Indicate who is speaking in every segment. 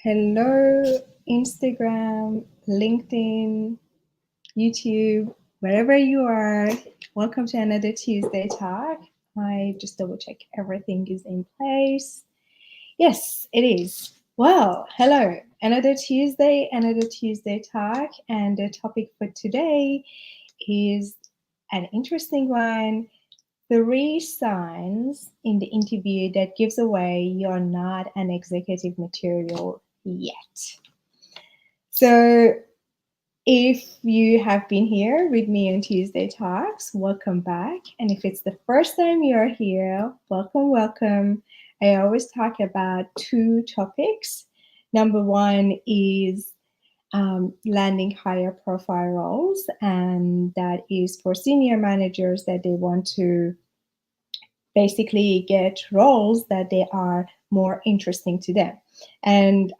Speaker 1: Hello, Instagram, LinkedIn, YouTube, wherever you are. Welcome to another Tuesday talk. I just double check everything is in place. Yes, it is. Well, hello. Another Tuesday talk. And the topic for today is an interesting one. 3 signs in the interview that gives away you're not an executive material yet. So if you have been here with me on Tuesday Talks, welcome back. And if it's the first time you're here, welcome. I always talk about 2 topics. Number 1 is landing higher profile roles, and that is for senior managers that they want to basically get roles that they are more interesting to them. And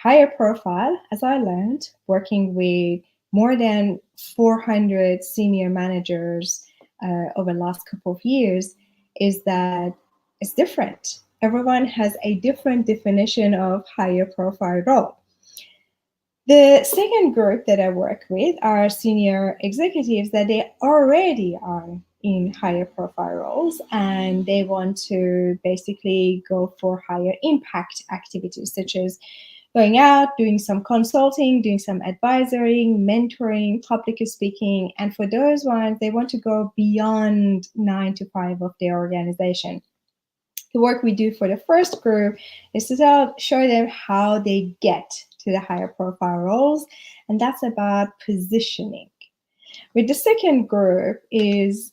Speaker 1: higher profile, as I learned, working with more than 400 senior managers over the last couple of years, is that it's different. Everyone has a different definition of higher profile role. The second group that I work with are senior executives that they already are in higher profile roles, and they want to basically go for higher impact activities, such as going out, doing some consulting, doing some advisory, mentoring, public speaking. And for those ones, they want to go beyond 9 to 5 of their organization. The work we do for the first group is to show them how they get to the higher profile roles, and that's about positioning. With the second group, is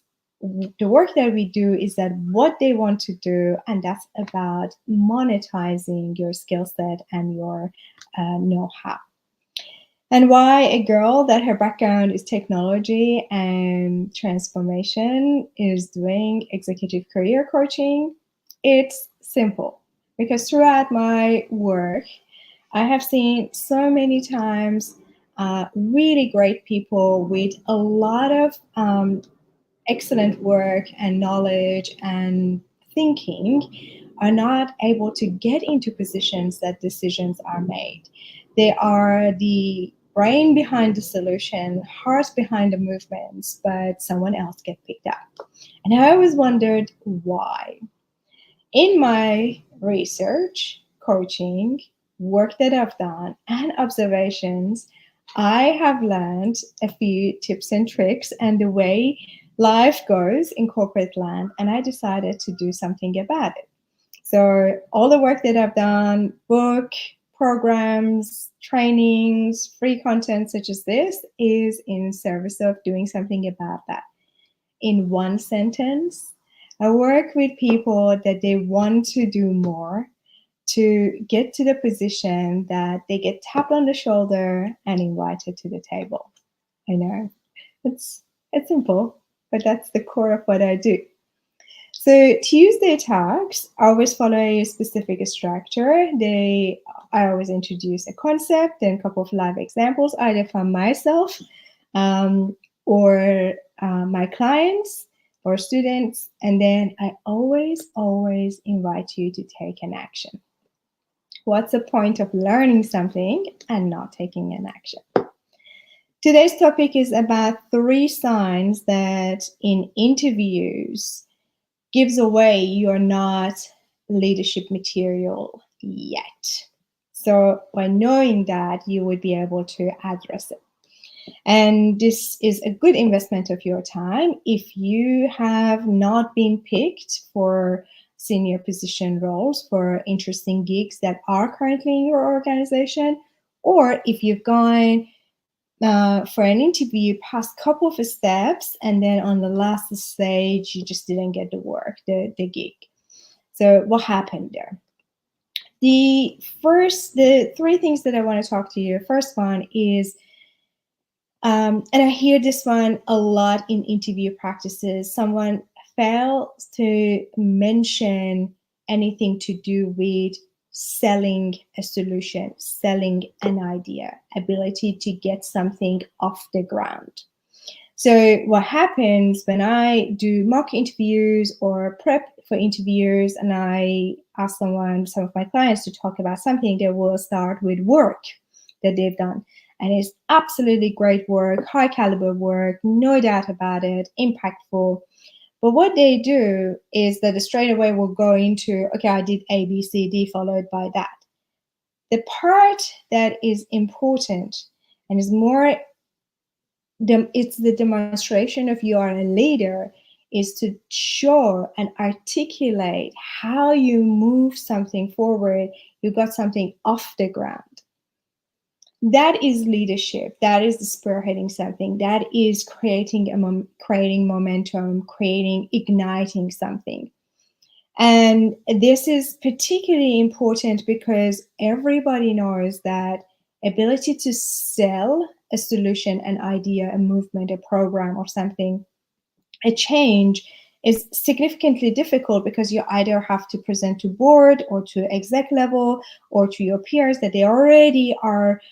Speaker 1: the work that we do is that what they want to do, and that's about monetizing your skill set and your know-how. And why a girl that her background is technology and transformation is doing executive career coaching? It's simple, because throughout my work, I have seen so many times really great people with a lot of excellent work and knowledge and thinking are not able to get into positions that decisions are made. They are the brain behind the solution, heart behind the movements, but someone else gets picked up. And I always wondered why. In my research, coaching, work that I've done, and observations, I have learned a few tips and tricks and the way life goes in corporate land, and I decided to do something about it. So all the work that I've done, book, programs, trainings, free content such as this, is in service of doing something about that. In one sentence, I work with people that they want to do more to get to the position that they get tapped on the shoulder and invited to the table. I know it's simple, but that's the core of what I do. So Tuesday talks always follow a specific structure. I always introduce a concept and a couple of live examples, either from myself or my clients or students, and then I always invite you to take an action. What's the point of learning something and not taking an action? Today's topic is about 3 signs that in interviews gives away you're not leadership material yet. So by knowing that, you would be able to address it. And this is a good investment of your time if you have not been picked for senior position roles, for interesting gigs that are currently in your organization, or if you've gone for an interview past couple of steps and then on the last stage you just didn't get the work, the gig. So what happened there? The 3 things that I want to talk to you. First one is and I hear this one a lot in interview practices. Someone fails to mention anything to do with selling a solution, selling an idea, ability to get something off the ground. So what happens when I do mock interviews or prep for interviews and I ask some of my clients to talk about something, they will start with work that they've done. And it's absolutely great work, high caliber work, no doubt about it, impactful. But what they do is that straight away will go into, okay, I did A, B, C, D, followed by that. The part that is important and is more, it's the demonstration of you are a leader, is to show and articulate how you move something forward, you got something off the ground. That is leadership. That is spearheading something. That is creating momentum, igniting something. And this is particularly important because everybody knows that ability to sell a solution, an idea, a movement, a program, or something, a change, is significantly difficult because you either have to present to board or to exec level or to your peers that they already are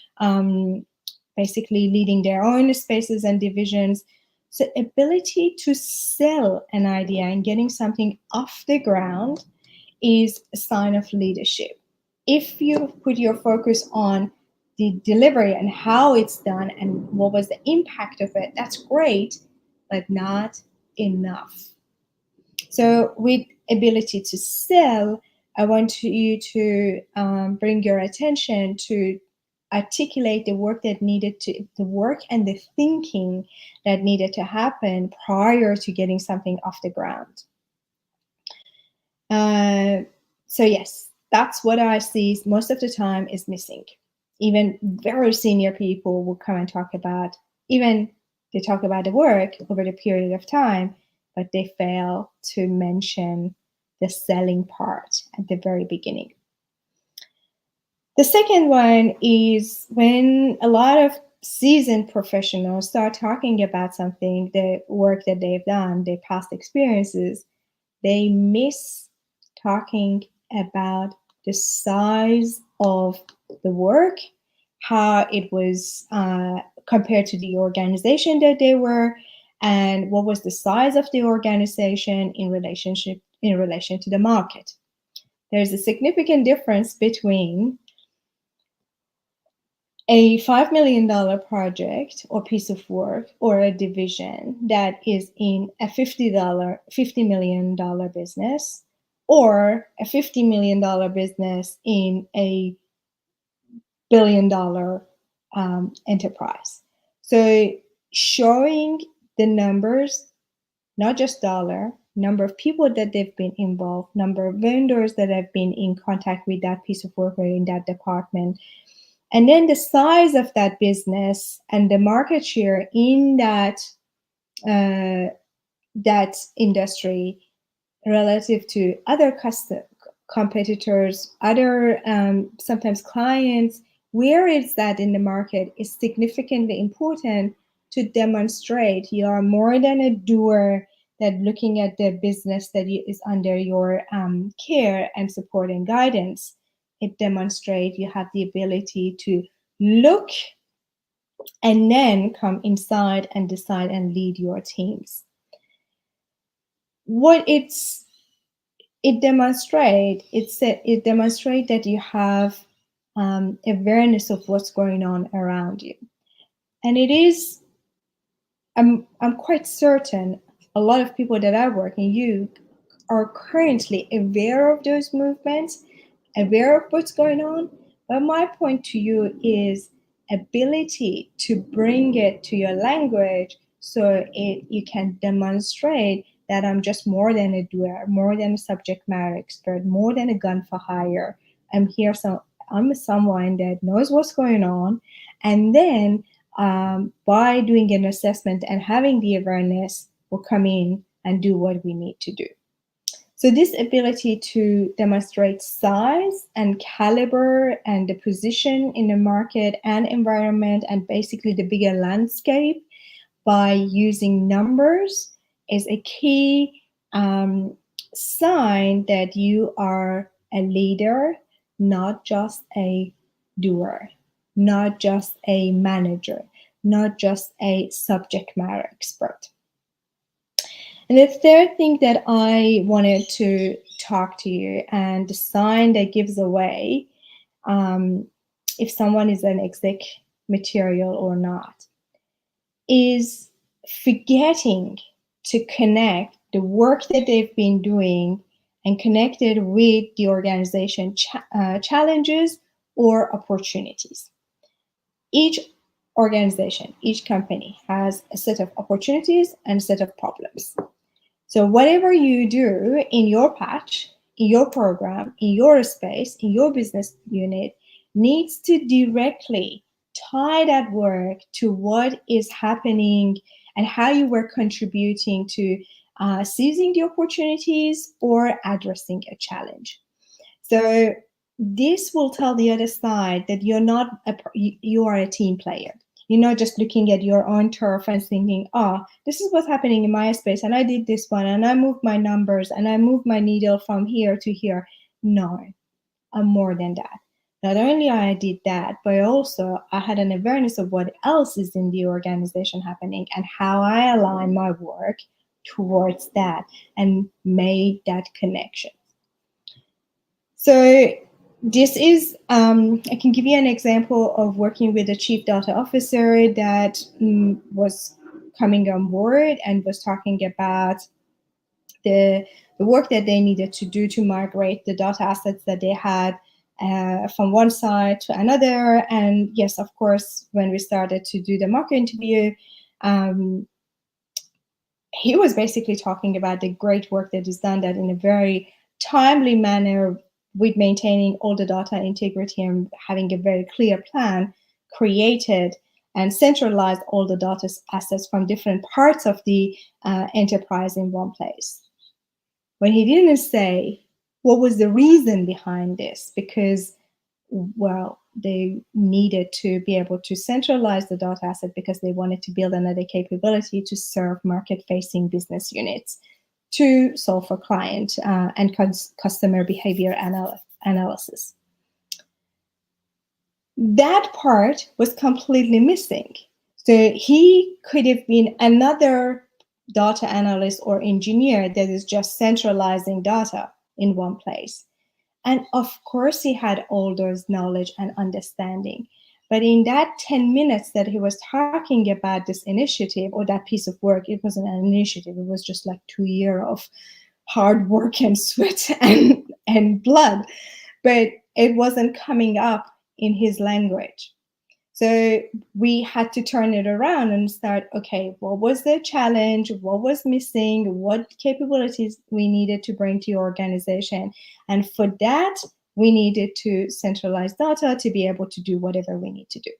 Speaker 1: basically leading their own spaces and divisions. So ability to sell an idea and getting something off the ground is a sign of leadership. If you put your focus on the delivery and how it's done and what was the impact of it, that's great, but not enough. So with ability to sell, I want you to bring your attention to articulate the work that needed to, the work and the thinking that needed to happen prior to getting something off the ground. So yes, that's what I see most of the time is missing. Even very senior people will come and talk about, even they talk about the work over the period of time, but they fail to mention the selling part at the very beginning. The second one is when a lot of seasoned professionals start talking about something, the work that they've done, their past experiences, they miss talking about the size of the work, how it was compared to the organization that they were, and what was the size of the organization in relation to the market. There's a significant difference between a $5 million project or piece of work or a division that is in a $50 million business or a $50 million business in a $1 billion enterprise. So showing the numbers, not just dollar, number of people that they've been involved, number of vendors that have been in contact with that piece of work or in that department, and then the size of that business and the market share in that industry relative to other competitors, other sometimes clients, where is that in the market is significantly important to demonstrate you are more than a doer that looking at the business that is under your care and support and guidance. It demonstrates you have the ability to look and then come inside and decide and lead your teams. What it demonstrates that you have awareness of what's going on around you, and it is. I'm quite certain a lot of people that are working, you are currently aware of those movements, aware of what's going on. But my point to you is ability to bring it to your language so you can demonstrate that I'm just more than a doer, more than a subject matter expert, more than a gun for hire. I'm here, so I'm someone that knows what's going on. And then by doing an assessment and having the awareness, we'll come in and do what we need to do. So this ability to demonstrate size and caliber and the position in the market and environment and basically the bigger landscape by using numbers is a key sign that you are a leader, not just a doer, not just a manager. not just a subject matter expert. And the third thing that I wanted to talk to you, and the sign that gives away if someone is an exec material or not, is forgetting to connect the work that they've been doing and connect it with the organization challenges or opportunities. Each organization, each company has a set of opportunities and a set of problems. So whatever you do in your patch, in your program, in your space, in your business unit, needs to directly tie that work to what is happening and how you were contributing to seizing the opportunities or addressing a challenge. So this will tell the other side that you are a team player. You're not just looking at your own turf and thinking, oh, this is what's happening in my space, and I did this one, and I moved my numbers, and I moved my needle from here to here. No, I'm more than that. Not only I did that, but also I had an awareness of what else is in the organization happening and how I align my work towards that and made that connection. So this is, I can give you an example of working with a chief data officer that was coming on board and was talking about the work that they needed to do to migrate the data assets that they had from one side to another. And yes, of course, when we started to do the mock interview, he was basically talking about the great work that is done that in a very timely manner with maintaining all the data integrity and having a very clear plan, created and centralized all the data assets from different parts of the enterprise in one place. But he didn't say what was the reason behind this, because, well, they needed to be able to centralize the data asset because they wanted to build another capability to serve market-facing business units to solve for client and customer behavior analysis. That part was completely missing. So he could have been another data analyst or engineer that is just centralizing data in one place. And of course, he had all those knowledge and understanding. But in that 10 minutes that he was talking about this initiative or that piece of work, it wasn't an initiative. It was just like 2 years of hard work and sweat and blood. But it wasn't coming up in his language. So we had to turn it around and start, okay, what was the challenge? What was missing? What capabilities we needed to bring to your organization? And for that, we needed to centralize data to be able to do whatever we need to do.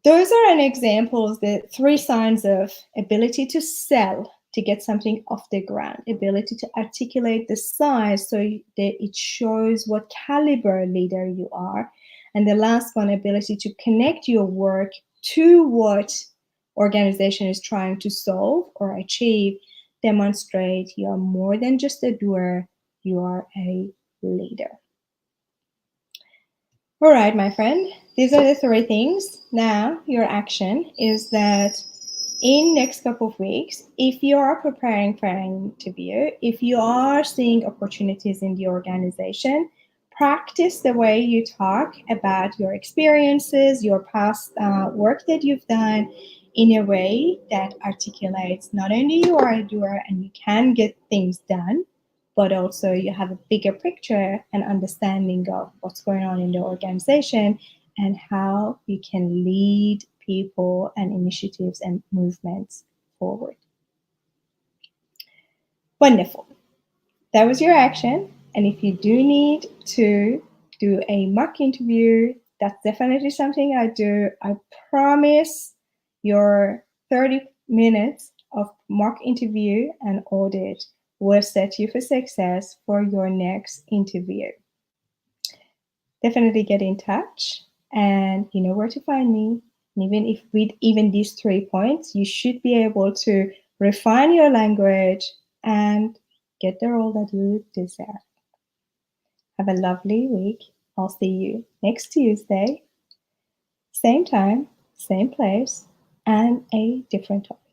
Speaker 1: Those are an examples, the 3 signs of ability to sell, to get something off the ground, ability to articulate the size so that it shows what caliber leader you are. And the last one, ability to connect your work to what organization is trying to solve or achieve, demonstrate you are more than just a doer, you are a leader. All right, my friend, these are the 3 things. Now, your action is that in next couple of weeks, if you are preparing for an interview, if you are seeing opportunities in the organization, practice the way you talk about your experiences, your past work that you've done in a way that articulates not only you are a doer and you can get things done, but also you have a bigger picture and understanding of what's going on in the organization and how you can lead people and initiatives and movements forward. Wonderful. That was your action. And if you do need to do a mock interview, that's definitely something I do. I promise your 30 minutes of mock interview and audit will set you for success for your next interview. Definitely get in touch, and you know where to find me. And even if with even these 3 points, you should be able to refine your language and get the role that you deserve. Have a lovely week. I'll see you next Tuesday, same time, same place, and a different topic.